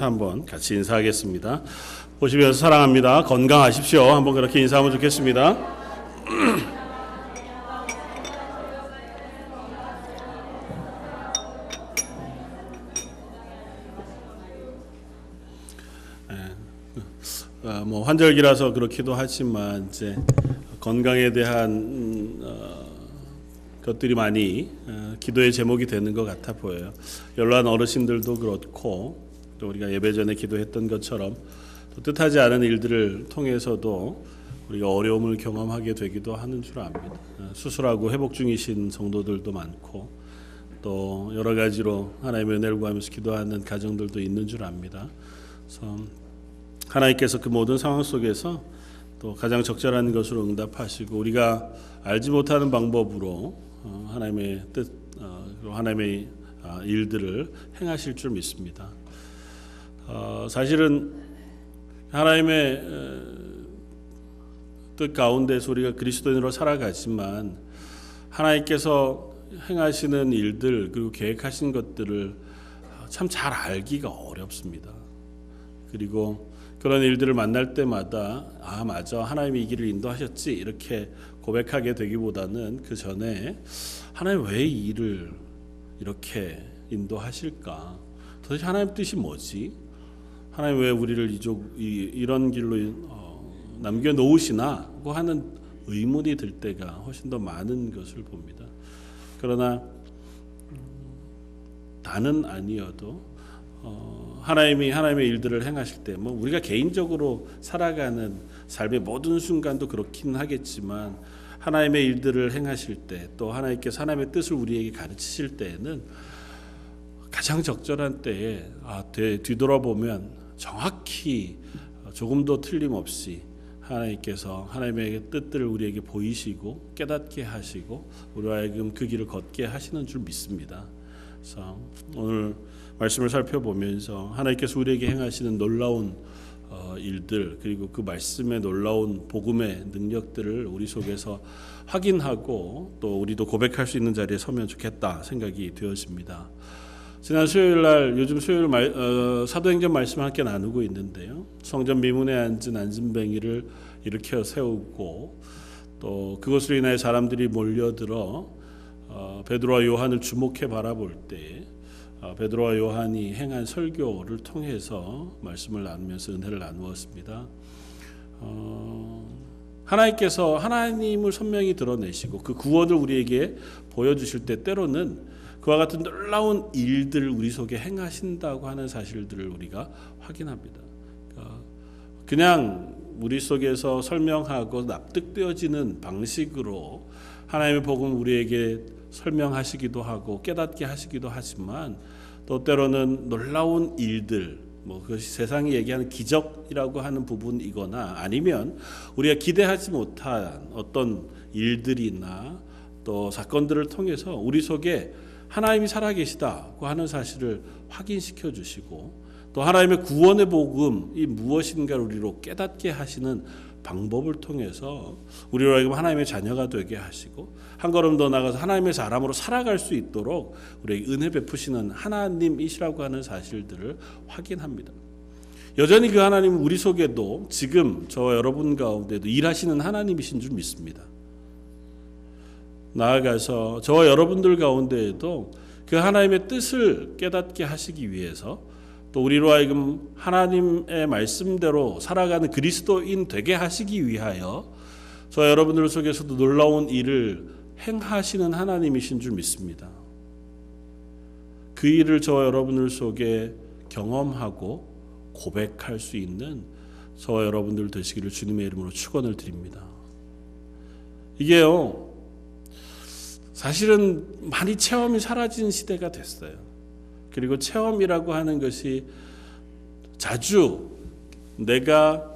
여러분들부터 한번 같이 인사하겠습니다. 보시면서 사랑합니다. 건강하십시오. 한번 그렇게 인사하면 좋겠습니다. 환절기라서 그렇기도 하지만 이제 건강에 대한 것들이 많이 기도의 제목이 되는 것 같아 보여요. 연로한 어르신들도 그렇고 또 우리가 예배 전에 기도했던 것처럼 또 뜻하지 않은 일들을 통해서도 우리가 어려움을 경험하게 되기도 하는 줄 압니다. 수술하고 회복 중이신 성도들도 많고 또 여러 가지로 하나님의 은혜를 구하면서 기도하는 가정들도 있는 줄 압니다. 그래서 하나님께서 그 모든 상황 속에서 또 가장 적절한 것으로 응답하시고 우리가 알지 못하는 방법으로 하나님의 뜻, 하나님의 일들을 행하실 줄 믿습니다. 사실은 하나님의 뜻 가운데서 우리가 그리스도인으로 살아가지만 하나님께서 행하시는 일들 그리고 계획하신 것들을 참 잘 알기가 어렵습니다. 그리고 그런 일들을 만날 때마다 맞아 하나님이 이 길을 인도하셨지 이렇게 고백하게 되기보다는 그 전에 하나님 왜 이 일을 이렇게 인도하실까? 도대체 하나님 뜻이 뭐지? 하나님 왜 우리를 이런 길로 남겨놓으시나? 하는 의문이 들 때가 훨씬 더 많은 것을 봅니다. 그러나 다는 아니어도 하나님이 하나님의 일들을 행하실 때 우리가 개인적으로 살아가는 삶의 모든 순간도 그렇긴 하겠지만 하나님의 일들을 행하실 때 또 하나님께서 하나님의 뜻을 우리에게 가르치실 때에는 가장 적절한 때에 뒤돌아보면 정확히 조금도 틀림없이 하나님께서 하나님의 뜻들을 우리에게 보이시고 깨닫게 하시고 우리와 하여금 그 길을 걷게 하시는 줄 믿습니다. 그래서 오늘 말씀을 살펴보면서 하나님께서 우리에게 행하시는 놀라운 일들 그리고 그 말씀의 놀라운 복음의 능력들을 우리 속에서 확인하고 또 우리도 고백할 수 있는 자리에 서면 좋겠다 생각이 되었습니다. 지난 수요일날 요즘 수요일 사도행전 말씀을 함께 나누고 있는데요. 성전 미문에 앉은 안진뱅이를 일으켜 세우고 또 그것으로 인하여 사람들이 몰려들어 베드로와 요한을 주목해 바라볼 때 베드로와 요한이 행한 설교를 통해서 말씀을 나누면서 은혜를 나누었습니다. 하나님께서 하나님을 선명히 드러내시고 그 구원을 우리에게 보여주실 때 때로는 그와 같은 놀라운 일들을 우리 속에 행하신다고 하는 사실들을 우리가 확인합니다. 그냥 우리 속에서 설명하고 납득되어지는 방식으로 하나님의 복음을 우리에게 설명하시기도 하고 깨닫게 하시기도 하지만 또 때로는 놀라운 일들 그것이 세상이 얘기하는 기적이라고 하는 부분이거나 아니면 우리가 기대하지 못한 어떤 일들이나 또 사건들을 통해서 우리 속에 하나님이 살아계시다고 하는 사실을 확인시켜 주시고 또 하나님의 구원의 복음이 무엇인가를 우리로 깨닫게 하시는 방법을 통해서 우리로 하여금 하나님의 자녀가 되게 하시고 한 걸음 더 나아가서 하나님의 사람으로 살아갈 수 있도록 우리에게 은혜 베푸시는 하나님이시라고 하는 사실들을 확인합니다. 여전히 그 하나님은 우리 속에도 지금 저와 여러분 가운데도 일하시는 하나님이신 줄 믿습니다. 나아가서 저와 여러분들 가운데에도 그 하나님의 뜻을 깨닫게 하시기 위해서 또 우리로 하여금 하나님의 말씀대로 살아가는 그리스도인 되게 하시기 위하여 저와 여러분들 속에서도 놀라운 일을 행하시는 하나님이신 줄 믿습니다. 그 일을 저와 여러분들 속에 경험하고 고백할 수 있는 저와 여러분들 되시기를 주님의 이름으로 축원을 드립니다. 이게요 사실은 많이 체험이 사라진 시대가 됐어요. 그리고 체험이라고 하는 것이 자주 내가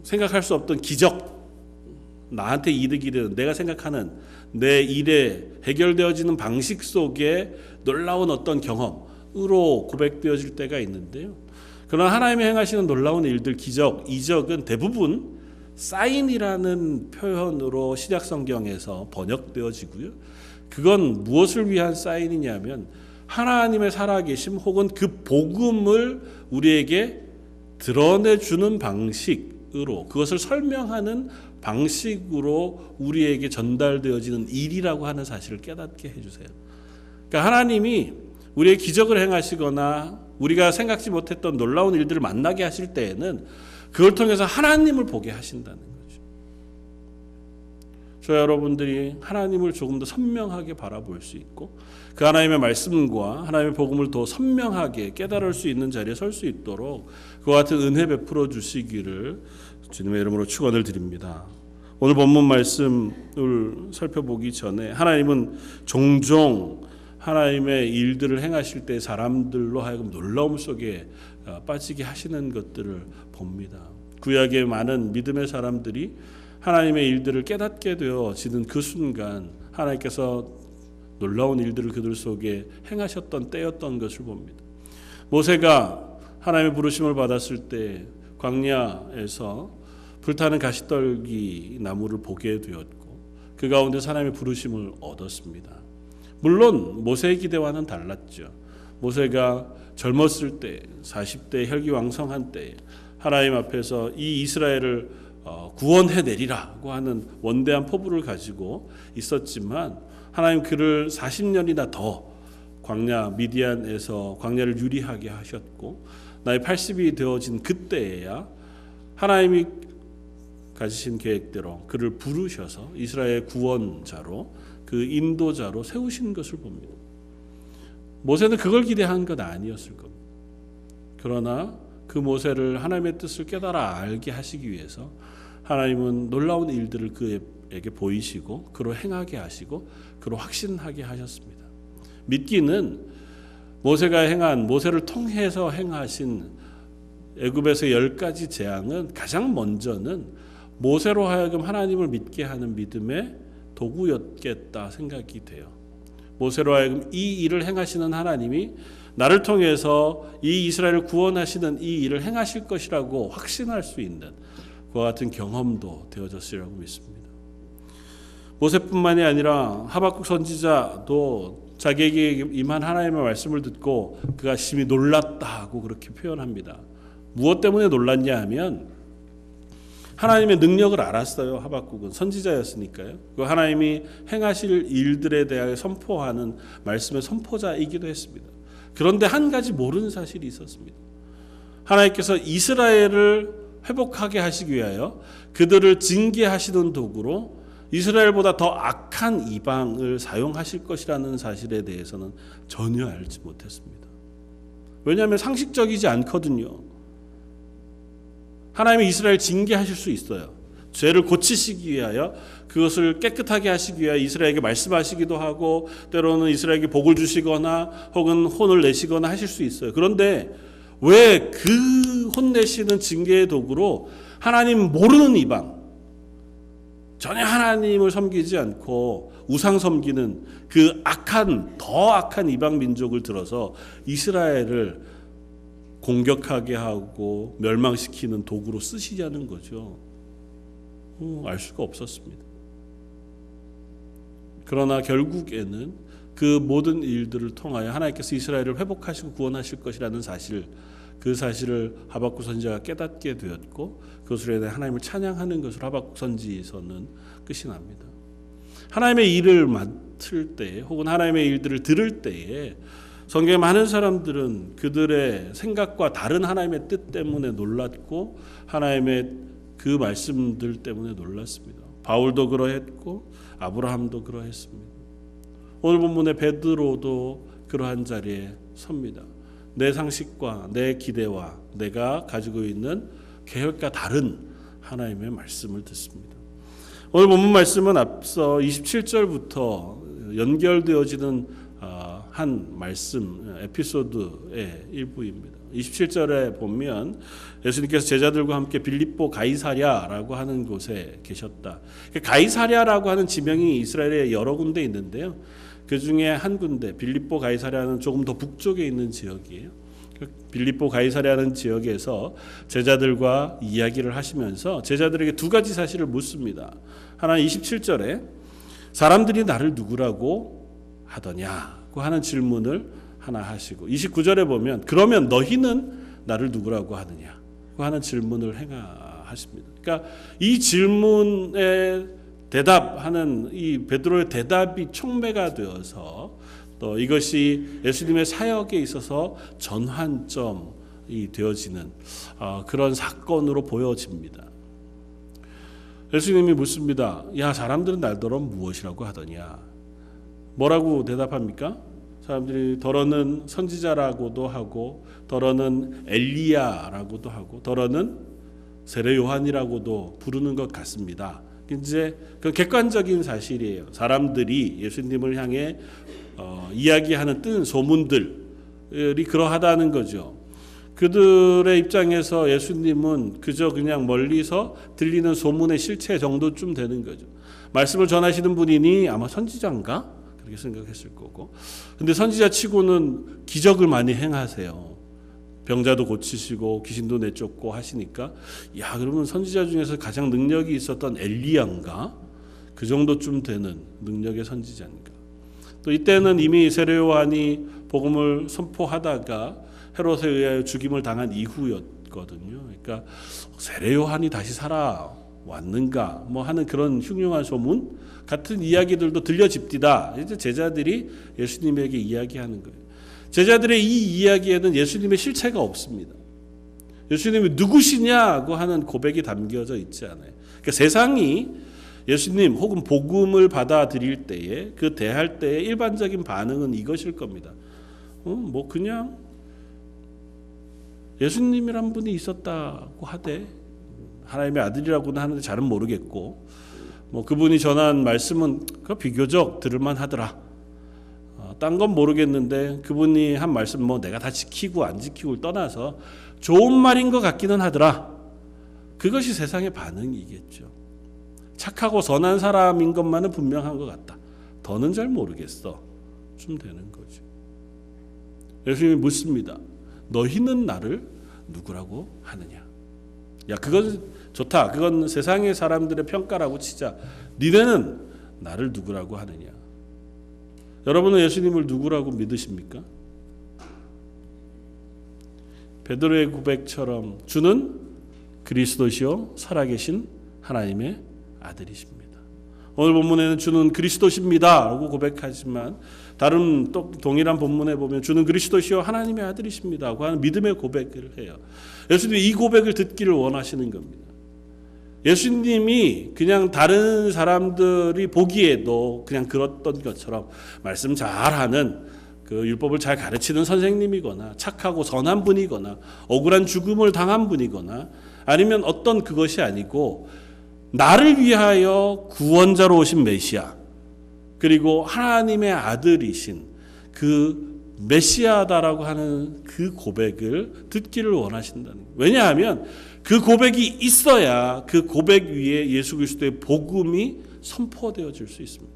생각할 수 없던 기적, 나한테 이득이 되는 내가 생각하는 내 일에 해결되어지는 방식 속에 놀라운 어떤 경험으로 고백되어질 때가 있는데요. 그러나 하나님이 행하시는 놀라운 일들, 기적, 이적은 대부분 사인이라는 표현으로 신약 성경에서 번역되어지고요. 그건 무엇을 위한 사인이냐면 하나님의 살아계심 혹은 그 복음을 우리에게 드러내주는 방식으로, 그것을 설명하는 방식으로 우리에게 전달되어지는 일이라고 하는 사실을 깨닫게 해주세요. 그러니까 하나님이 우리의 기적을 행하시거나 우리가 생각지 못했던 놀라운 일들을 만나게 하실 때에는 그걸 통해서 하나님을 보게 하신다는 거죠. 저 여러분들이 하나님을 조금 더 선명하게 바라볼 수 있고 그 하나님의 말씀과 하나님의 복음을 더 선명하게 깨달을 수 있는 자리에 설 수 있도록 그와 같은 은혜 베풀어 주시기를 주님의 이름으로 축원을 드립니다. 오늘 본문 말씀을 살펴보기 전에 하나님은 종종 하나님의 일들을 행하실 때 사람들로 하여금 놀라움 속에 빠지게 하시는 것들을 봅니다. 구약의 많은 믿음의 사람들이 하나님의 일들을 깨닫게 되어지는 그 순간 하나님께서 놀라운 일들을 그들 속에 행하셨던 때였던 것을 봅니다. 모세가 하나님의 부르심을 받았을 때 광야에서 불타는 가시떨기 나무를 보게 되었고 그 가운데 하나님의 부르심을 얻었습니다. 물론 모세의 기대와는 달랐죠. 모세가 젊었을 때 40대 혈기왕성한 때 하나님 앞에서 이 이스라엘을 구원해내리라고 하는 원대한 포부를 가지고 있었지만 하나님 그를 40년이나 더 광야 미디안에서 광야를 유리하게 하셨고 나이 80이 되어진 그때에야 하나님이 가지신 계획대로 그를 부르셔서 이스라엘 구원자로 그 인도자로 세우신 것을 봅니다. 모세는 그걸 기대한 건 아니었을 겁니다. 그러나 그 모세를 하나님의 뜻을 깨달아 알게 하시기 위해서 하나님은 놀라운 일들을 그에게 보이시고 그로 행하게 하시고 그로 확신하게 하셨습니다. 믿기는 모세를 통해서 행하신 애굽에서 10가지 재앙은 가장 먼저는 모세로 하여금 하나님을 믿게 하는 믿음의 도구였겠다 생각이 돼요. 모세로 하여금 이 일을 행하시는 하나님이 나를 통해서 이 이스라엘을 구원하시는 이 일을 행하실 것이라고 확신할 수 있는 그와 같은 경험도 되어졌으리라고 믿습니다. 모세뿐만이 아니라 하박국 선지자도 자기에게 임한 하나님의 말씀을 듣고 그가 심히 놀랐다고 그렇게 표현합니다. 무엇 때문에 놀랐냐 하면 하나님의 능력을 알았어요. 하박국은 선지자였으니까요. 그 하나님이 행하실 일들에 대하여 선포하는 말씀의 선포자이기도 했습니다. 그런데 한 가지 모르는 사실이 있었습니다. 하나님께서 이스라엘을 회복하게 하시기 위하여 그들을 징계하시던 도구로 이스라엘보다 더 악한 이방을 사용하실 것이라는 사실에 대해서는 전혀 알지 못했습니다. 왜냐하면 상식적이지 않거든요. 하나님이 이스라엘 징계하실 수 있어요. 죄를 고치시기 위하여 그것을 깨끗하게 하시기 위하여 이스라엘에게 말씀하시기도 하고 때로는 이스라엘에게 복을 주시거나 혹은 혼을 내시거나 하실 수 있어요. 그런데 왜 그 혼내시는 징계의 도구로 하나님 모르는 이방, 전혀 하나님을 섬기지 않고 우상 섬기는 그 더 악한 이방 민족을 들어서 이스라엘을 공격하게 하고 멸망시키는 도구로 쓰시자는 거죠. 알 수가 없었습니다. 그러나 결국에는 그 모든 일들을 통하여 하나님께서 이스라엘을 회복하시고 구원하실 것이라는 사실, 그 사실을 하박국 선지자가 깨닫게 되었고 그것으로 인해 하나님을 찬양하는 것으로 하박국 선지서는 끝이 납니다. 하나님의 일을 맡을 때 혹은 하나님의 일들을 들을 때에 성경에 많은 사람들은 그들의 생각과 다른 하나님의 뜻 때문에 놀랐고 하나님의 그 말씀들 때문에 놀랐습니다. 바울도 그러했고 아브라함도 그러했습니다. 오늘 본문의 베드로도 그러한 자리에 섭니다. 내 상식과 내 기대와 내가 가지고 있는 계획과 다른 하나님의 말씀을 듣습니다. 오늘 본문 말씀은 앞서 27절부터 연결되어지는 한 말씀 에피소드의 일부입니다. 27절에 보면 예수님께서 제자들과 함께 빌립보 가이사랴라고 하는 곳에 계셨다. 가이사랴라고 하는 지명이 이스라엘에 여러 군데 있는데요. 그 중에 한 군데 빌립보 가이사랴는 조금 더 북쪽에 있는 지역이에요. 빌립보 가이사랴라는 지역에서 제자들과 이야기를 하시면서 제자들에게 두 가지 사실을 묻습니다. 하나는 27절에 사람들이 나를 누구라고 하더냐고 하는 질문을 하나 하시고 29절에 보면 그러면 너희는 나를 누구라고 하느냐 하는 질문을 행하십니다. 그러니까 이 질문에 대답하는 이 베드로의 대답이 촉매가 되어서 또 이것이 예수님의 사역에 있어서 전환점이 되어지는 그런 사건으로 보여집니다. 예수님이 묻습니다. 야, 사람들은 날더러 무엇이라고 하더냐? 뭐라고 대답합니까? 사람들이 더러는 선지자라고도 하고 더러는 엘리야라고도 하고 더러는 세례 요한이라고도 부르는 것 같습니다. 이제 그 객관적인 사실이에요. 사람들이 예수님을 향해 이야기하는 뜬 소문들이 그러하다는 거죠. 그들의 입장에서 예수님은 그저 그냥 멀리서 들리는 소문의 실체 정도쯤 되는 거죠. 말씀을 전하시는 분이니 아마 선지자인가? 그렇게 생각했을 거고. 근데 선지자 치고는 기적을 많이 행하세요. 병자도 고치시고 귀신도 내쫓고 하시니까 야, 그러면 선지자 중에서 가장 능력이 있었던 엘리야인가? 그 정도쯤 되는 능력의 선지자인가? 또 이때는 이미 세례 요한이 복음을 선포하다가 헤롯에 의하여 죽임을 당한 이후였거든요. 그러니까 세례 요한이 다시 살아왔는가 뭐 하는 그런 흉흉한 소문 같은 이야기들도 들려집디다. 이제 제자들이 예수님에게 이야기하는 거예요. 제자들의 이 이야기에는 예수님의 실체가 없습니다. 예수님이 누구시냐고 하는 고백이 담겨져 있지 않아요. 그러니까 세상이 예수님 혹은 복음을 받아들일 때에 그 대할 때의 일반적인 반응은 이것일 겁니다. 뭐 그냥 예수님이란 분이 있었다고 하되 하나님의 아들이라고는 하는데 잘은 모르겠고 뭐 그분이 전한 말씀은 비교적 들을만 하더라. 딴 건 모르겠는데 그분이 한 말씀 뭐 내가 다 지키고 안 지키고를 떠나서 좋은 말인 것 같기는 하더라. 그것이 세상의 반응이겠죠. 착하고 선한 사람인 것만은 분명한 것 같다. 더는 잘 모르겠어. 좀 되는 거죠. 예수님이 묻습니다. 너희는 나를 누구라고 하느냐? 야, 그건 좋다. 그건 세상의 사람들의 평가라고 치자. 니네는 나를 누구라고 하느냐? 여러분은 예수님을 누구라고 믿으십니까? 베드로의 고백처럼 주는 그리스도시요 살아계신 하나님의 아들이십니다. 오늘 본문에는 주는 그리스도십니다 라고 고백하지만 다른 또 동일한 본문에 보면 주는 그리스도시요 하나님의 아들이십니다 하고 하는 믿음의 고백을 해요. 예수님이 이 고백을 듣기를 원하시는 겁니다. 예수님이 그냥 다른 사람들이 보기에도 그냥 그랬던 것처럼 말씀 잘하는 그 율법을 잘 가르치는 선생님이거나 착하고 선한 분이거나 억울한 죽음을 당한 분이거나 아니면 어떤 그것이 아니고 나를 위하여 구원자로 오신 메시아 그리고 하나님의 아들이신 그 메시아다라고 하는 그 고백을 듣기를 원하신다는 거예요. 왜냐하면 그 고백이 있어야 그 고백 위에 예수 그리스도의 복음이 선포되어질 수 있습니다.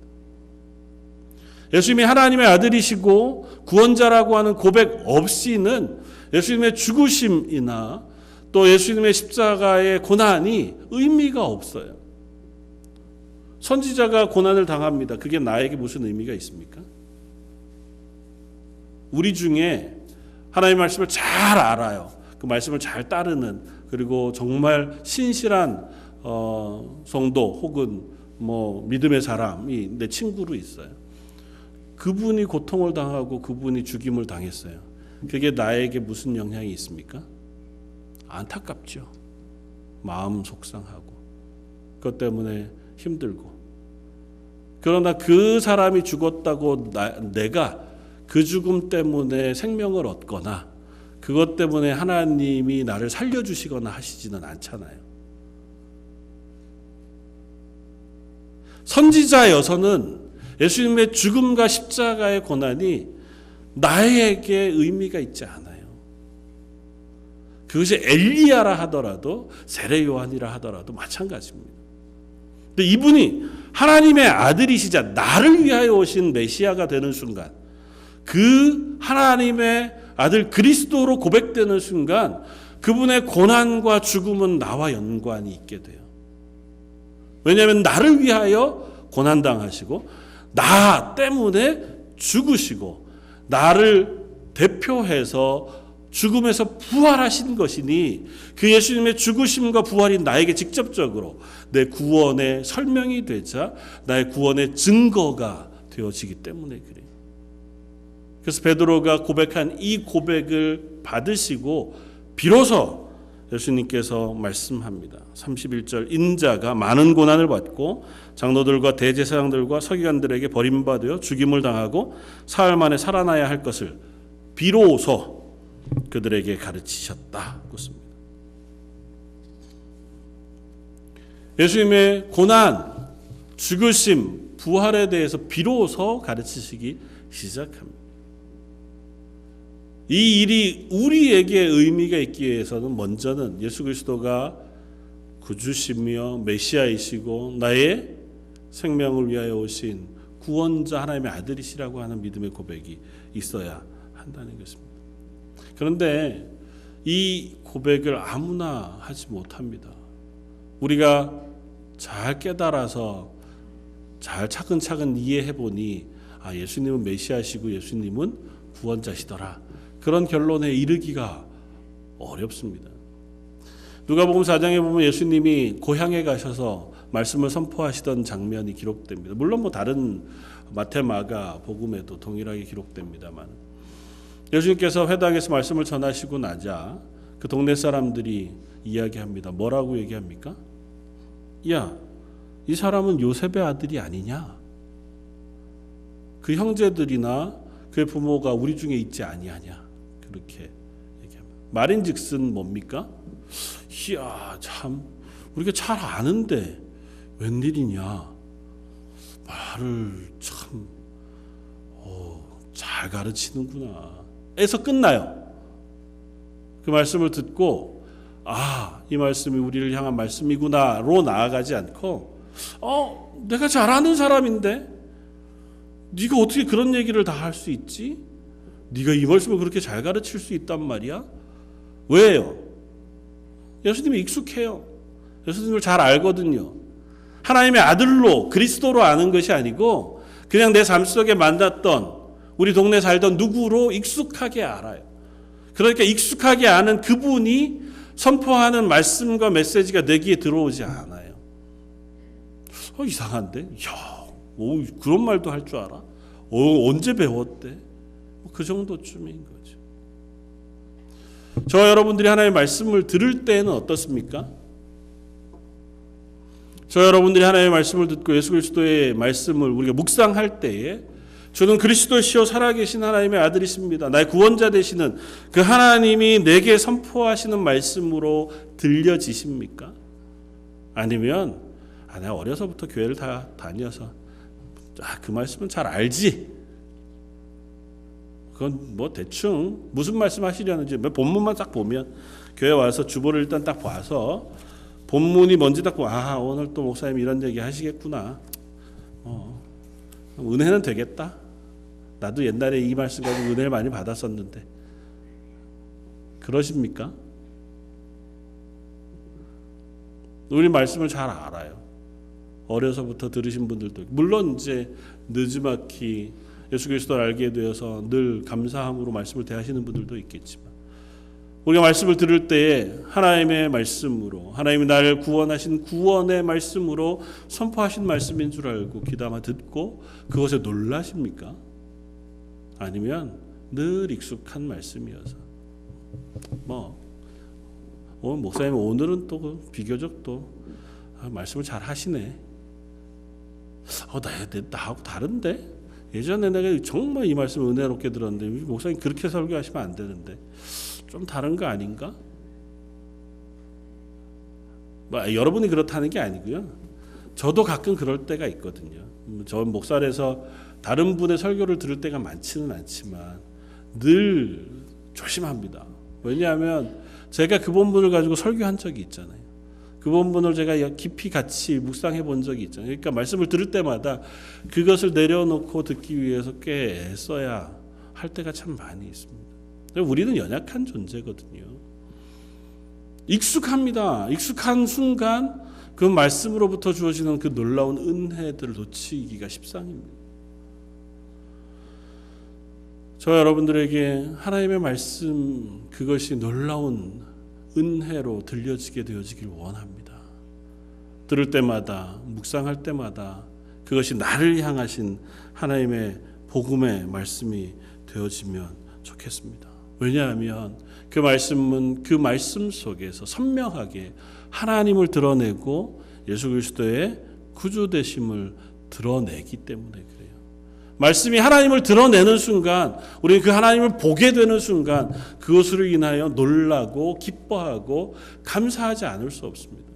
예수님이 하나님의 아들이시고 구원자라고 하는 고백 없이는 예수님의 죽으심이나 또 예수님의 십자가의 고난이 의미가 없어요. 선지자가 고난을 당합니다. 그게 나에게 무슨 의미가 있습니까? 우리 중에 하나님의 말씀을 잘 알아요. 그 말씀을 잘 따르는 그리고 정말 신실한 성도 혹은 뭐 믿음의 사람이 내 친구로 있어요. 그분이 고통을 당하고 그분이 죽임을 당했어요. 그게 나에게 무슨 영향이 있습니까? 안타깝죠. 마음 속상하고 그것 때문에 힘들고 그러나 그 사람이 죽었다고 내가 그 죽음 때문에 생명을 얻거나 그것 때문에 하나님이 나를 살려주시거나 하시지는 않잖아요. 선지자여서는 예수님의 죽음과 십자가의 고난이 나에게 의미가 있지 않아요. 그것이 엘리야라 하더라도 세례 요한이라 하더라도 마찬가지입니다. 근데 이분이 하나님의 아들이시자 나를 위하여 오신 메시아가 되는 순간 그 하나님의 아들 그리스도로 고백되는 순간 그분의 고난과 죽음은 나와 연관이 있게 돼요. 왜냐하면 나를 위하여 고난당하시고 나 때문에 죽으시고 나를 대표해서 죽음에서 부활하신 것이니 그 예수님의 죽으심과 부활이 나에게 직접적으로 내 구원의 설명이 되자 나의 구원의 증거가 되어지기 때문에 그래요. 그래서 베드로가 고백한 이 고백을 받으시고 비로소 예수님께서 말씀합니다. 31절 인자가 많은 고난을 받고 장로들과 대제사장들과 서기관들에게 버림받아 죽임을 당하고 사흘 만에 살아나야 할 것을 비로소 그들에게 가르치셨다. 그렇습니다. 예수님의 고난, 죽으심, 부활에 대해서 비로소 가르치시기 시작합니다. 이 일이 우리에게 의미가 있기 위해서는 먼저는 예수 그리스도가 구주시며 메시아이시고 나의 생명을 위하여 오신 구원자 하나님의 아들이시라고 하는 믿음의 고백이 있어야 한다는 것입니다. 그런데 이 고백을 아무나 하지 못합니다. 우리가 잘 깨달아서 잘 차근차근 이해해 보니 예수님은 메시아시고 예수님은 구원자시더라. 그런 결론에 이르기가 어렵습니다. 누가복음 4장에 보면 예수님이 고향에 가셔서 말씀을 선포하시던 장면이 기록됩니다. 물론 다른 마태, 마가 복음에도 동일하게 기록됩니다만 예수님께서 회당에서 말씀을 전하시고 나자 그 동네 사람들이 이야기합니다. 뭐라고 얘기합니까? 야, 이 사람은 요셉의 아들이 아니냐? 그 형제들이나 그의 부모가 우리 중에 있지 아니하냐? 그렇게 얘기합니다. 말인즉슨 뭡니까? 이야, 참 우리가 잘 아는데 웬일이냐? 말을 참 잘 가르치는구나. 에서 끝나요. 그 말씀을 듣고 이 말씀이 우리를 향한 말씀이구나로 나아가지 않고 내가 잘 아는 사람인데 네가 어떻게 그런 얘기를 다 할 수 있지? 네가 이 말씀을 그렇게 잘 가르칠 수 있단 말이야? 왜요? 예수님이 익숙해요. 예수님을 잘 알거든요. 하나님의 아들로 그리스도로 아는 것이 아니고 그냥 내 삶 속에 만났던 우리 동네 살던 누구로 익숙하게 알아요. 그러니까 익숙하게 아는 그분이 선포하는 말씀과 메시지가 내 귀에 들어오지 않아요. 이상한데? 야, 그런 말도 할 줄 알아? 언제 배웠대? 그 정도쯤인 거죠. 저와 여러분들이 하나님의 말씀을 들을 때는 어떻습니까? 저와 여러분들이 하나님의 말씀을 듣고 예수 그리스도의 말씀을 우리가 묵상할 때에 주는 그리스도시요 살아계신 하나님의 아들이십니다. 나의 구원자 되시는 그 하나님이 내게 선포하시는 말씀으로 들려지십니까? 아니면 내가 어려서부터 교회를 다 다녀서 그 말씀은 잘 알지. 그건 대충 무슨 말씀 하시려는지 본문만 딱 보면 교회 와서 주보를 일단 딱 봐서 본문이 뭔지 딱 보고 오늘 또 목사님 이런 얘기 하시겠구나. 은혜는 되겠다. 나도 옛날에 이 말씀 가지고 은혜를 많이 받았었는데 그러십니까? 우리 말씀을 잘 알아요. 어려서부터 들으신 분들도 물론 이제 늦지막히 예수 그리스도를 알게 되어서 늘 감사함으로 말씀을 대하시는 분들도 있겠지만 우리가 말씀을 들을 때에 하나님의 말씀으로 하나님이 나를 구원하신 구원의 말씀으로 선포하신 말씀인 줄 알고 귀담아 듣고 그것에 놀라십니까? 아니면 늘 익숙한 말씀이어서 목사님 오늘은 또 비교적 또 말씀을 잘 하시네. 나하고 다른데? 예전에 내가 정말 이 말씀을 은혜롭게 들었는데 목사님 그렇게 설교하시면 안 되는데 좀 다른 거 아닌가? 여러분이 그렇다는 게 아니고요. 저도 가끔 그럴 때가 있거든요. 저 목살에서 다른 분의 설교를 들을 때가 많지는 않지만 늘 조심합니다. 왜냐하면 제가 그 본문을 가지고 설교한 적이 있잖아요. 그 본문을 제가 깊이 같이 묵상해 본 적이 있잖아요. 그러니까 말씀을 들을 때마다 그것을 내려놓고 듣기 위해서 꽤 애써야 할 때가 참 많이 있습니다. 우리는 연약한 존재거든요. 익숙합니다. 익숙한 순간 그 말씀으로부터 주어지는 그 놀라운 은혜들을 놓치기가 십상입니다. 저와 여러분들에게 하나님의 말씀 그것이 놀라운 은혜로 들려지게 되어지길 원합니다. 들을 때마다 묵상할 때마다 그것이 나를 향하신 하나님의 복음의 말씀이 되어지면 좋겠습니다. 왜냐하면 그 말씀은 그 말씀 속에서 선명하게 하나님을 드러내고 예수 그리스도의 구주 되심을 드러내기 때문에 그래요. 말씀이 하나님을 드러내는 순간 우리는 그 하나님을 보게 되는 순간 그것으로 인하여 놀라고 기뻐하고 감사하지 않을 수 없습니다.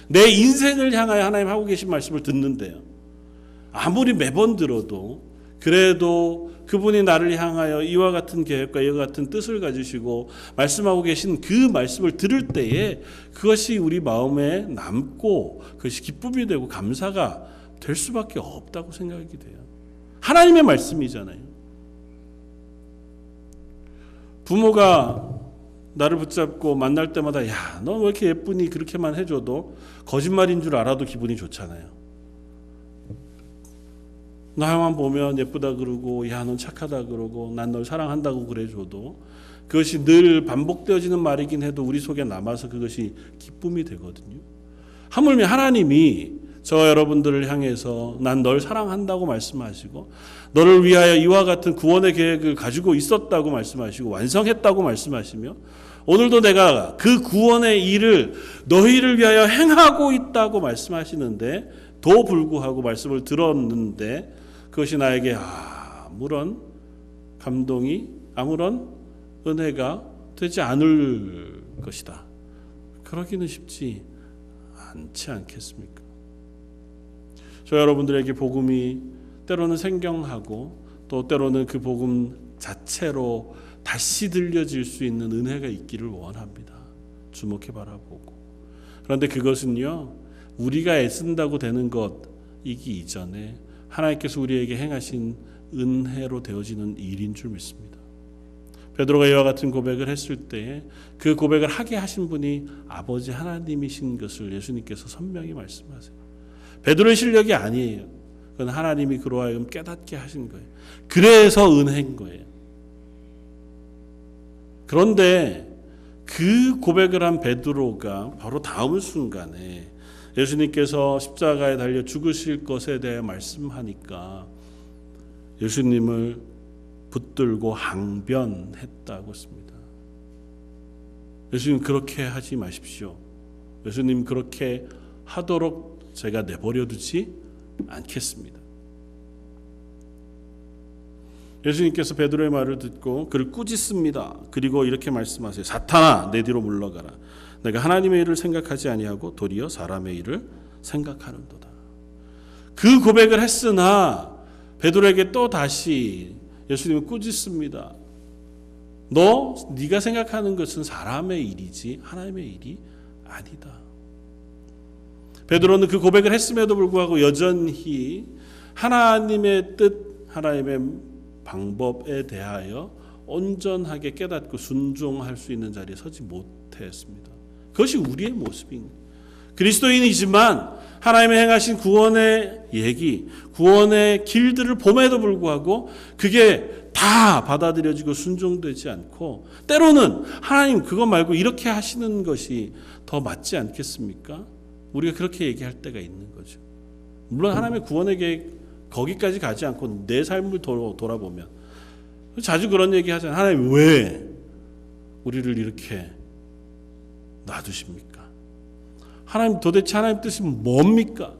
내 인생을 향하여 하나님 하고 계신 말씀을 듣는데요. 아무리 매번 들어도 그래도 그분이 나를 향하여 이와 같은 계획과 이와 같은 뜻을 가지시고 말씀하고 계신 그 말씀을 들을 때에 그것이 우리 마음에 남고 그것이 기쁨이 되고 감사가 될 수밖에 없다고 생각이 돼요. 하나님의 말씀이잖아요. 부모가 나를 붙잡고 만날 때마다 야, 너 왜 이렇게 예쁘니 그렇게만 해줘도 거짓말인 줄 알아도 기분이 좋잖아요. 나만 보면 예쁘다 그러고 야, 넌 착하다 그러고 난 널 사랑한다고 그래줘도 그것이 늘 반복되어지는 말이긴 해도 우리 속에 남아서 그것이 기쁨이 되거든요. 하물며 하나님이 저와 여러분들을 향해서 난 널 사랑한다고 말씀하시고 너를 위하여 이와 같은 구원의 계획을 가지고 있었다고 말씀하시고 완성했다고 말씀하시며 오늘도 내가 그 구원의 일을 너희를 위하여 행하고 있다고 말씀하시는데 도 불구하고 말씀을 들었는데 그것이 나에게 아무런 감동이 아무런 은혜가 되지 않을 것이다. 그러기는 쉽지 않지 않겠습니까? 저 여러분들에게 복음이 때로는 생경하고 또 때로는 그 복음 자체로 다시 들려질 수 있는 은혜가 있기를 원합니다. 주목해 바라보고. 그런데 그것은요, 우리가 애쓴다고 되는 것이기 이전에 하나님께서 우리에게 행하신 은혜로 되어지는 일인 줄 믿습니다. 베드로가 이와 같은 고백을 했을 때에 그 고백을 하게 하신 분이 아버지 하나님이신 것을 예수님께서 선명히 말씀하세요. 베드로의 실력이 아니에요. 그건 하나님이 그로 하여금 깨닫게 하신 거예요. 그래서 은혜인 거예요. 그런데 그 고백을 한 베드로가 바로 다음 순간에 예수님께서 십자가에 달려 죽으실 것에 대해 말씀하니까 예수님을 붙들고 항변했다고 했습니다. 예수님 그렇게 하지 마십시오. 예수님 그렇게 하도록 제가 내버려 두지 않겠습니다. 예수님께서 베드로의 말을 듣고 그를 꾸짖습니다. 그리고 이렇게 말씀하세요. 사탄아 내 뒤로 물러가라. 내가 하나님의 일을 생각하지 아니하고 도리어 사람의 일을 생각하는도다. 그 고백을 했으나 베드로에게 또 다시 예수님은 꾸짖습니다. 네가 생각하는 것은 사람의 일이지 하나님의 일이 아니다. 베드로는 그 고백을 했음에도 불구하고 여전히 하나님의 뜻, 하나님의 방법에 대하여 온전하게 깨닫고 순종할 수 있는 자리에 서지 못했습니다. 그것이 우리의 모습인 그리스도인이지만 하나님의 행하신 구원의 얘기, 구원의 길들을 봄에도 불구하고 그게 다 받아들여지고 순종되지 않고 때로는 하나님 그거 말고 이렇게 하시는 것이 더 맞지 않겠습니까? 우리가 그렇게 얘기할 때가 있는 거죠. 물론 하나님의 구원의 계획 거기까지 가지 않고 내 삶을 돌아보면 자주 그런 얘기 하잖아요. 하나님 왜 우리를 이렇게 놔두십니까? 하나님 도대체 하나님 뜻이 뭡니까?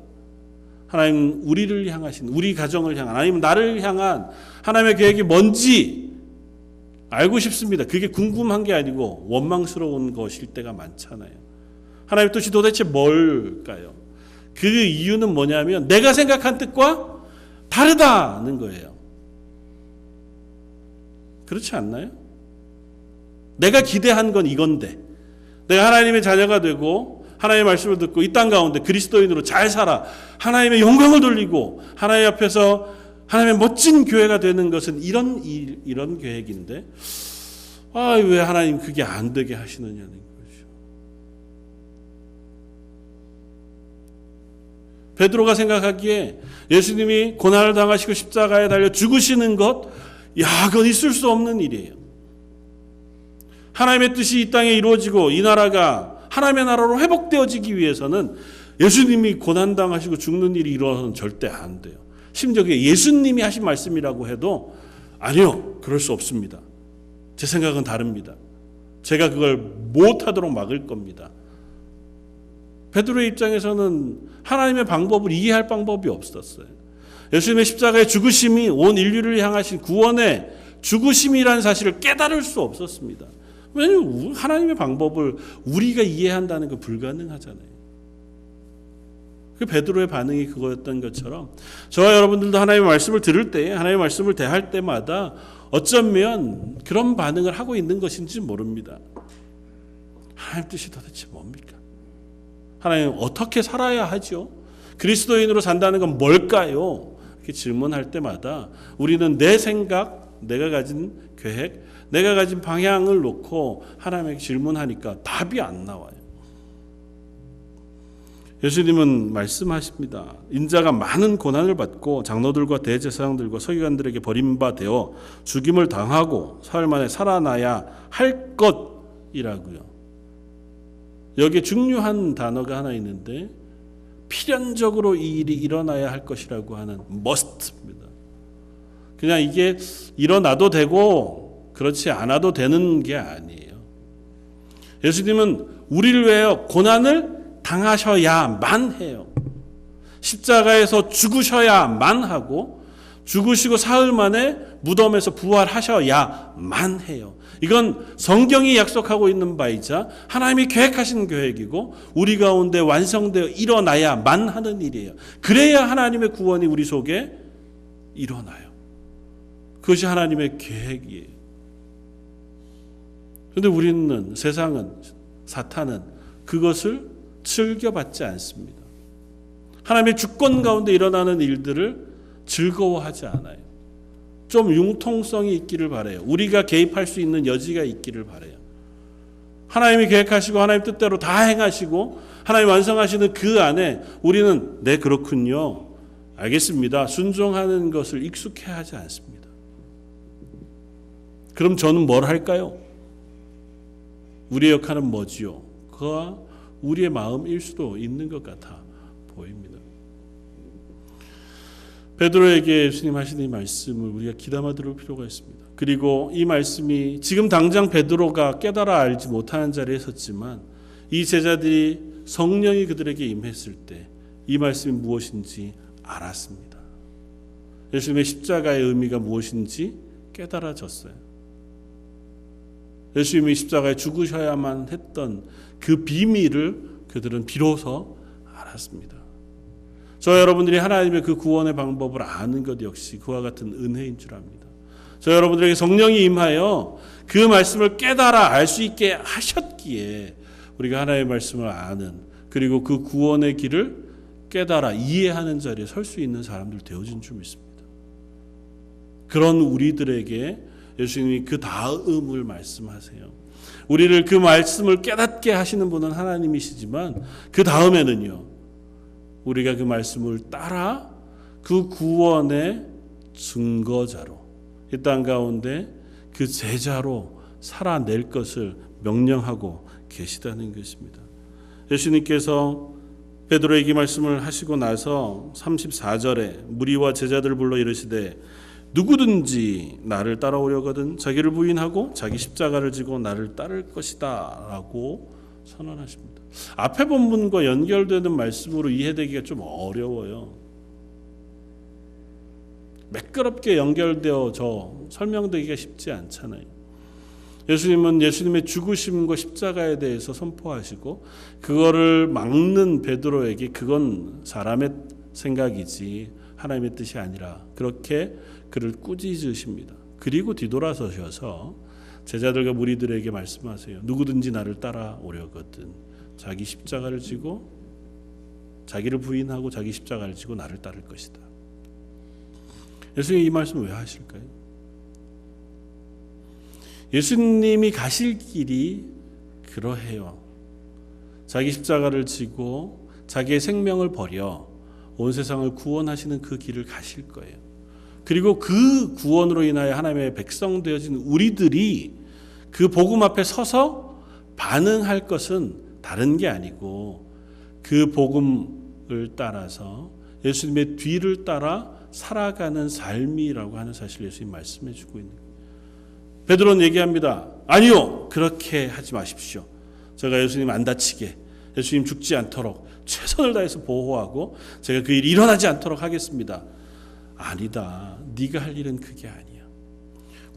하나님 우리를 향하신 우리 가정을 향한 아니면 나를 향한 하나님의 계획이 뭔지 알고 싶습니다. 그게 궁금한 게 아니고 원망스러운 것일 때가 많잖아요. 하나님의 뜻이 도대체 뭘까요? 그 이유는 뭐냐면 내가 생각한 뜻과 다르다는 거예요. 그렇지 않나요? 내가 기대한 건 이건데 내가 하나님의 자녀가 되고 하나님의 말씀을 듣고 이 땅 가운데 그리스도인으로 잘 살아 하나님의 영광을 돌리고 하나님 앞에서 하나님의 멋진 교회가 되는 것은 이런 계획인데 왜 하나님 그게 안 되게 하시느냐는 거죠. 베드로가 생각하기에 예수님이 고난을 당하시고 십자가에 달려 죽으시는 것 그건 있을 수 없는 일이에요. 하나님의 뜻이 이 땅에 이루어지고 이 나라가 하나님의 나라로 회복되어지기 위해서는 예수님이 고난당하시고 죽는 일이 일어나서는 절대 안 돼요. 심지어 그게 예수님이 하신 말씀이라고 해도 아니요, 그럴 수 없습니다. 제 생각은 다릅니다. 제가 그걸 못하도록 막을 겁니다. 베드로의 입장에서는 하나님의 방법을 이해할 방법이 없었어요. 예수님의 십자가의 죽으심이 온 인류를 향하신 구원의 죽으심이라는 사실을 깨달을 수 없었습니다. 왜냐하면 하나님의 방법을 우리가 이해한다는 거 불가능하잖아요. 그 베드로의 반응이 그거였던 것처럼 저와 여러분들도 하나님의 말씀을 들을 때, 하나님의 말씀을 대할 때마다 어쩌면 그런 반응을 하고 있는 것인지 모릅니다. 하나님 뜻이 도대체 뭡니까? 하나님 어떻게 살아야 하죠? 그리스도인으로 산다는 건 뭘까요? 이렇게 질문할 때마다 우리는 내 생각, 내가 가진 계획, 내가 가진 방향을 놓고 하나님에게 질문하니까 답이 안 나와요. 예수님은 말씀하십니다. 인자가 많은 고난을 받고 장로들과 대제사장들과 서기관들에게 버림받아 죽임을 당하고 사흘 만에 살아나야 할 것이라고요. 여기에 중요한 단어가 하나 있는데 필연적으로 이 일이 일어나야 할 것이라고 하는 must입니다. 그냥 이게 일어나도 되고 그렇지 않아도 되는 게 아니에요. 예수님은 우리를 위하여 고난을 당하셔야만 해요. 십자가에서 죽으셔야만 하고 죽으시고 사흘 만에 무덤에서 부활하셔야만 해요. 이건 성경이 약속하고 있는 바이자 하나님이 계획하신 계획이고 우리 가운데 완성되어 일어나야만 하는 일이에요. 그래야 하나님의 구원이 우리 속에 일어나요. 그것이 하나님의 계획이에요. 그런데 우리는, 세상은, 사탄은 그것을 즐겨받지 않습니다. 하나님의 주권 가운데 일어나는 일들을 즐거워하지 않아요. 좀 융통성이 있기를 바라요. 우리가 개입할 수 있는 여지가 있기를 바라요. 하나님이 계획하시고 하나님 뜻대로 다 행하시고 하나님 완성하시는 그 안에 우리는 네, 그렇군요, 알겠습니다, 순종하는 것을 익숙해하지 않습니다. 그럼 저는 뭘 할까요? 우리의 역할은 뭐지요? 그와 우리의 마음일 수도 있는 것 같아 보입니다. 베드로에게 예수님 하시는 이 말씀을 우리가 귀담아 들을 필요가 있습니다. 그리고 이 말씀이 지금 당장 베드로가 깨달아 알지 못하는 자리에 섰지만 이 제자들이 성령이 그들에게 임했을 때 이 말씀이 무엇인지 알았습니다. 예수님의 십자가의 의미가 무엇인지 깨달아졌어요. 예수님이 십자가에 죽으셔야만 했던 그 비밀을 그들은 비로소 알았습니다. 저 여러분들이 하나님의 그 구원의 방법을 아는 것 역시 그와 같은 은혜인 줄 압니다. 저 여러분들에게 성령이 임하여 그 말씀을 깨달아 알 수 있게 하셨기에 우리가 하나님의 말씀을 아는, 그리고 그 구원의 길을 깨달아 이해하는 자리에 설 수 있는 사람들 되어진 줄 믿습니다. 그런 우리들에게 예수님이 그 다음을 말씀하세요. 우리를 그 말씀을 깨닫게 하시는 분은 하나님이시지만 그 다음에는요, 우리가 그 말씀을 따라 그 구원의 증거자로, 이 땅 가운데 그 제자로 살아낼 것을 명령하고 계시다는 것입니다. 예수님께서 베드로에게 말씀을 하시고 나서 34절에 무리와 제자들을 불러 이르시되 누구든지 나를 따라오려거든 자기를 부인하고 자기 십자가를 지고 나를 따를 것이다 라고 선언하십니다. 앞에 본문과 연결되는 말씀으로 이해되기가 좀 어려워요. 매끄럽게 연결되어져 설명되기가 쉽지 않잖아요. 예수님은 예수님의 죽으심과 십자가에 대해서 선포하시고 그거를 막는 베드로에게 그건 사람의 생각이지 하나님의 뜻이 아니라 그렇게 그를 꾸짖으십니다. 그리고 뒤돌아서셔서 제자들과 무리들에게 말씀하세요. 누구든지 나를 따라오려거든 자기 십자가를 지고 자기를 부인하고 자기 십자가를 지고 나를 따를 것이다. 예수님이 이 말씀을 왜 하실까요? 예수님이 가실 길이 그러해요. 자기 십자가를 지고 자기의 생명을 버려 온 세상을 구원하시는 그 길을 가실 거예요. 그리고 그 구원으로 인하여 하나님의 백성 되어진 우리들이 그 복음 앞에 서서 반응할 것은 다른 게 아니고 그 복음을 따라서 예수님의 뒤를 따라 살아가는 삶이라고 하는 사실을 예수님 말씀해 주고 있는 거예요. 베드로는 얘기합니다. 아니요, 그렇게 하지 마십시오. 제가 예수님 안 다치게, 예수님 죽지 않도록 최선을 다해서 보호하고 제가 그 일이 일어나지 않도록 하겠습니다. 아니다. 네가 할 일은 그게 아니야.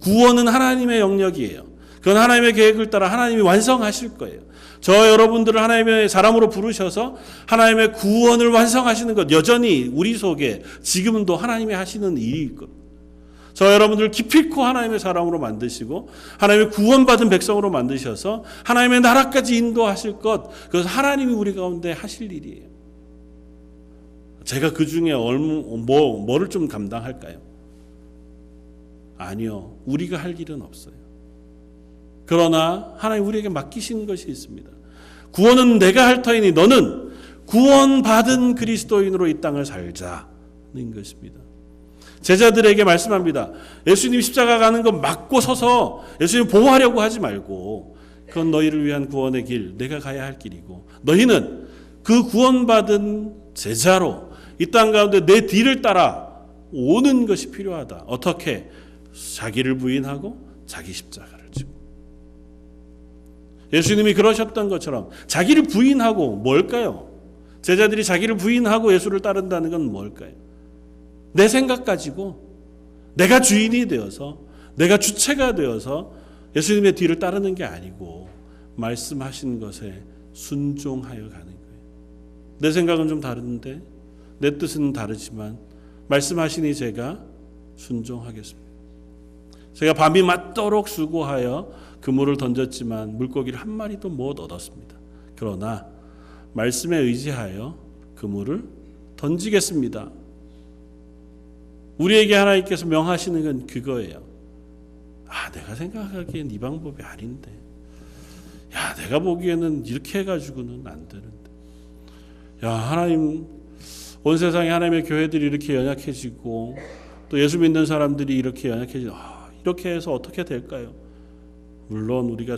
구원은 하나님의 영역이에요. 그건 하나님의 계획을 따라 하나님이 완성하실 거예요. 저 여러분들을 하나님의 사람으로 부르셔서 하나님의 구원을 완성하시는 것, 여전히 우리 속에 지금도 하나님이 하시는 일일 것. 저 여러분들을 기필코 하나님의 사람으로 만드시고 하나님의 구원받은 백성으로 만드셔서 하나님의 나라까지 인도하실 것, 그것은 하나님이 우리 가운데 하실 일이에요. 제가 그 중에 뭐를 좀 감당할까요? 아니요. 우리가 할 일은 없어요. 그러나 하나님 우리에게 맡기신 것이 있습니다. 구원은 내가 할 터이니 너는 구원받은 그리스도인으로 이 땅을 살자는 것입니다. 제자들에게 말씀합니다. 예수님 십자가 가는 거 막고 서서 예수님 보호하려고 하지 말고 그건 너희를 위한 구원의 길, 내가 가야 할 길이고 너희는 그 구원받은 제자로 이 땅 가운데 내 뒤를 따라 오는 것이 필요하다. 어떻게? 자기를 부인하고 자기 십자가를 지고. 예수님이 그러셨던 것처럼 자기를 부인하고 뭘까요? 제자들이 자기를 부인하고 예수를 따른다는 건 뭘까요? 내 생각 가지고 내가 주인이 되어서 내가 주체가 되어서 예수님의 뒤를 따르는 게 아니고 말씀하신 것에 순종하여 가는 거예요. 내 생각은 좀 다른데 내 뜻은 다르지만 말씀하시니 제가 순종하겠습니다. 제가 밤이 맞도록 수고하여 그물을 던졌지만 물고기를 한 마리도 못 얻었습니다. 그러나 말씀에 의지하여 그물을 던지겠습니다. 우리에게 하나님께서 명하시는 건 그거예요. 내가 생각하기엔 이 방법이 아닌데. 내가 보기에는 이렇게 해가지고는 안 되는데. 하나님, 온 세상에 하나님의 교회들이 이렇게 연약해지고 또 예수 믿는 사람들이 이렇게 연약해지고 이렇게 해서 어떻게 될까요? 물론 우리가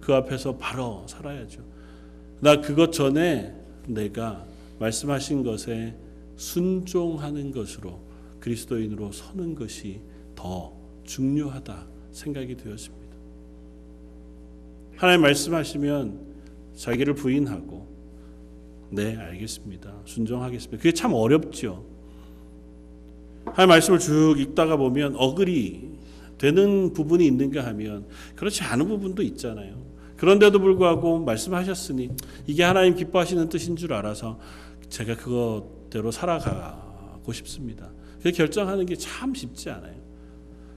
그 앞에서 바로 살아야죠. 나 그것 전에 내가 말씀하신 것에 순종하는 것으로 그리스도인으로 서는 것이 더 중요하다 생각이 되었습니다. 하나님 말씀하시면 자기를 부인하고 네, 알겠습니다. 순종하겠습니다. 그게 참 어렵죠. 하나님 말씀을 쭉 읽다가 보면 어글이 되는 부분이 있는가 하면 그렇지 않은 부분도 있잖아요. 그런데도 불구하고 말씀하셨으니 이게 하나님 기뻐하시는 뜻인 줄 알아서 제가 그것대로 살아가고 싶습니다. 그렇게 결정하는 게 참 쉽지 않아요.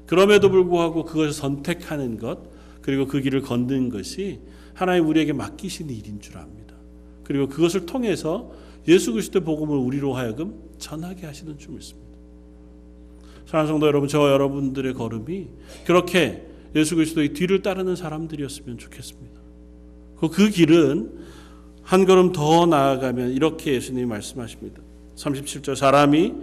그럼에도 불구하고 그것을 선택하는 것, 그리고 그 길을 걷는 것이 하나님 우리에게 맡기신 일인 줄 압니다. 그리고 그것을 통해서 예수 그리스도의 복음을 우리로 하여금 전하게 하시는 줄 믿습니다. 사랑하는 성도 여러분, 저 여러분들의 걸음이 그렇게 예수 그리스도의 뒤를 따르는 사람들이었으면 좋겠습니다. 그 길은 한 걸음 더 나아가면 이렇게 예수님이 말씀하십니다. 37절, 사람이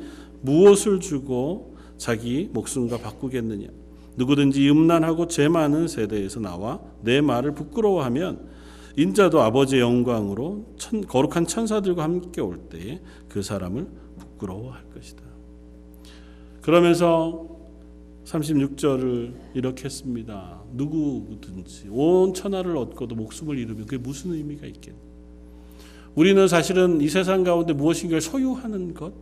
무엇을 주고 자기 목숨과 바꾸겠느냐? 누구든지 음란하고 죄 많은 세대에서 나와 내 말을 부끄러워하면 인자도 아버지의 영광으로 거룩한 천사들과 함께 올 때에 그 사람을 부끄러워할 것이다. 그러면서 36절을 이렇게 했습니다. 누구든지 온 천하를 얻고도 목숨을 잃으면 그게 무슨 의미가 있겠냐? 우리는 사실은 이 세상 가운데 무엇인가를 소유하는 것,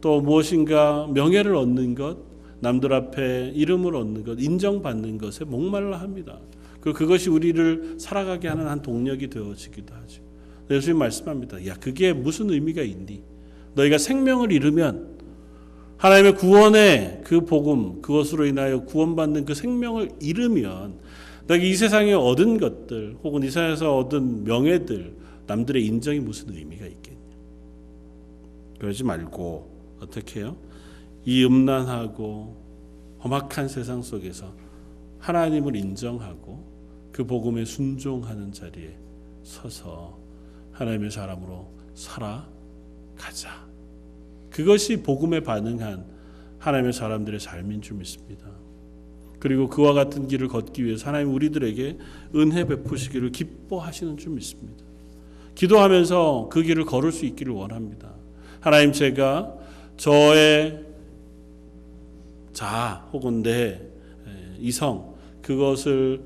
또 무엇인가 명예를 얻는 것, 남들 앞에 이름을 얻는 것, 인정받는 것에 목말라 합니다. 그리고 그것이 우리를 살아가게 하는 한 동력이 되어지기도 하죠. 예수님 말씀합니다. 그게 무슨 의미가 있니? 너희가 생명을 잃으면 하나님의 구원의 그 복음, 그것으로 인하여 구원받는 그 생명을 잃으면 너희 이 세상에 얻은 것들 혹은 이 세상에서 얻은 명예들, 남들의 인정이 무슨 의미가 있겠냐? 그러지 말고 어떻게 해요? 이 음란하고 험악한 세상 속에서 하나님을 인정하고 그 복음에 순종하는 자리에 서서 하나님의 사람으로 살아가자. 그것이 복음에 반응한 하나님의 사람들의 삶인 줄 믿습니다. 그리고 그와 같은 길을 걷기 위해서 하나님 우리들에게 은혜 베푸시기를 기뻐하시는 줄 믿습니다. 기도하면서 그 길을 걸을 수 있기를 원합니다. 하나님, 제가 저의 자아 혹은 내 이성, 그것을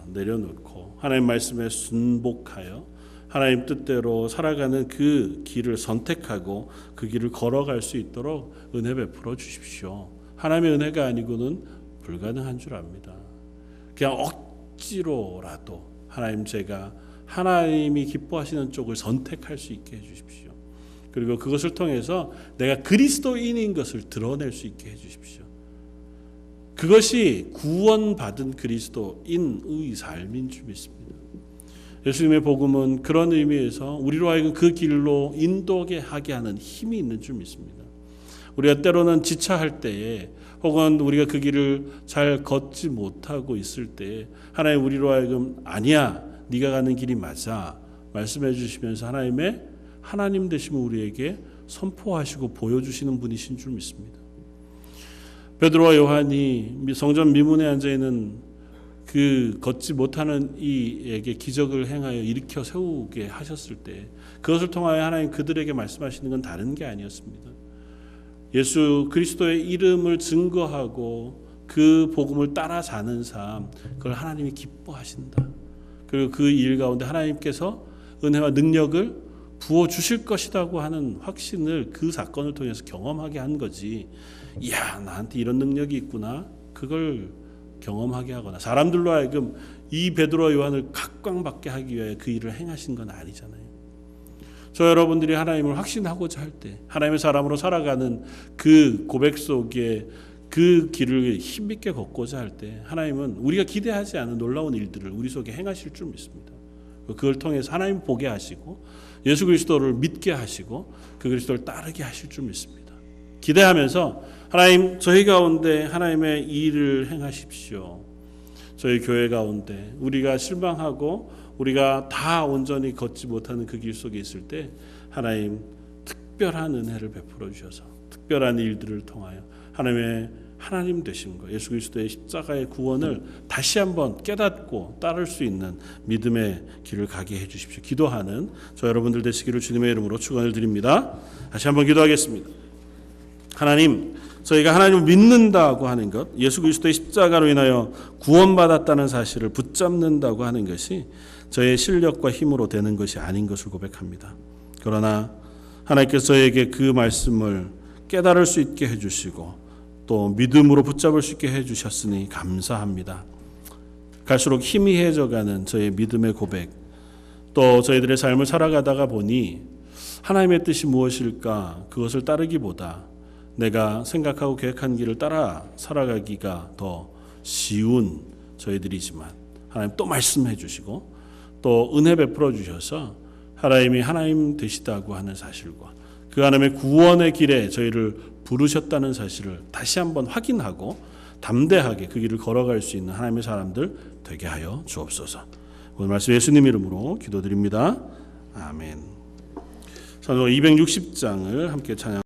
내려놓고 하나님 말씀에 순복하여 하나님 뜻대로 살아가는 그 길을 선택하고 그 길을 걸어갈 수 있도록 은혜 베풀어 주십시오. 하나님의 은혜가 아니고는 불가능한 줄 압니다. 그냥 억지로라도 하나님, 제가 하나님이 기뻐하시는 쪽을 선택할 수 있게 해주십시오. 그리고 그것을 통해서 내가 그리스도인인 것을 드러낼 수 있게 해주십시오. 그것이 구원받은 그리스도인의 삶인 줄 믿습니다. 예수님의 복음은 그런 의미에서 우리로 하여금 그 길로 인도하게 하는 힘이 있는 줄 믿습니다. 우리가 때로는 지체할 때에 혹은 우리가 그 길을 잘 걷지 못하고 있을 때에 하나님 우리로 하여금 아니야, 네가 가는 길이 맞아 말씀해 주시면서 하나님 되심을 우리에게 선포하시고 보여주시는 분이신 줄 믿습니다. 베드로와 요한이 성전 미문에 앉아있는 그 걷지 못하는 이에게 기적을 행하여 일으켜 세우게 하셨을 때 그것을 통하여 하나님 그들에게 말씀하시는 건 다른 게 아니었습니다. 예수 그리스도의 이름을 증거하고 그 복음을 따라 사는 삶, 그걸 하나님이 기뻐하신다. 그리고 그 일 가운데 하나님께서 은혜와 능력을 부어주실 것이라고 하는 확신을 그 사건을 통해서 경험하게 한 거지, 이야 나한테 이런 능력이 있구나, 그걸 경험하게 하거나 사람들로 하여금 이 베드로와 요한을 각광받게 하기 위해 그 일을 행하신 건 아니잖아요. 저 여러분들이 하나님을 확신하고자 할 때, 하나님의 사람으로 살아가는 그 고백 속에 그 길을 힘있게 걷고자 할 때 하나님은 우리가 기대하지 않은 놀라운 일들을 우리 속에 행하실 줄 믿습니다. 그걸 통해서 하나님 보게 하시고 예수 그리스도를 믿게 하시고 그 그리스도를 따르게 하실 줄 믿습니다. 기대하면서 하나님, 저희 가운데 하나님의 일을 행하십시오. 저희 교회 가운데 우리가 실망하고 우리가 다 온전히 걷지 못하는 그 길 속에 있을 때 하나님 특별한 은혜를 베풀어 주셔서 특별한 일들을 통하여 하나님 되신 것, 예수 그리스도의 십자가의 구원을 다시 한번 깨닫고 따를 수 있는 믿음의 길을 가게 해 주십시오. 기도하는 저 여러분들 되시기를 주님의 이름으로 축원을 드립니다. 다시 한번 기도하겠습니다. 하나님, 저희가 하나님을 믿는다고 하는 것, 예수 그리스도의 십자가로 인하여 구원받았다는 사실을 붙잡는다고 하는 것이 저의 실력과 힘으로 되는 것이 아닌 것을 고백합니다. 그러나 하나님께서 저에게 그 말씀을 깨달을 수 있게 해주시고 또 믿음으로 붙잡을 수 있게 해주셨으니 감사합니다. 갈수록 희미해져가는 저의 믿음의 고백, 또 저희들의 삶을 살아가다가 보니 하나님의 뜻이 무엇일까, 그것을 따르기보다 내가 생각하고 계획한 길을 따라 살아가기가 더 쉬운 저희들이지만 하나님 또 말씀해 주시고 또 은혜 베풀어 주셔서 하나님이 하나님 되시다고 하는 사실과 그 하나님의 구원의 길에 저희를 부르셨다는 사실을 다시 한번 확인하고 담대하게 그 길을 걸어갈 수 있는 하나님의 사람들 되게 하여 주옵소서. 오늘 말씀 예수님 이름으로 기도드립니다. 아멘. 찬송 260장을 함께 찬양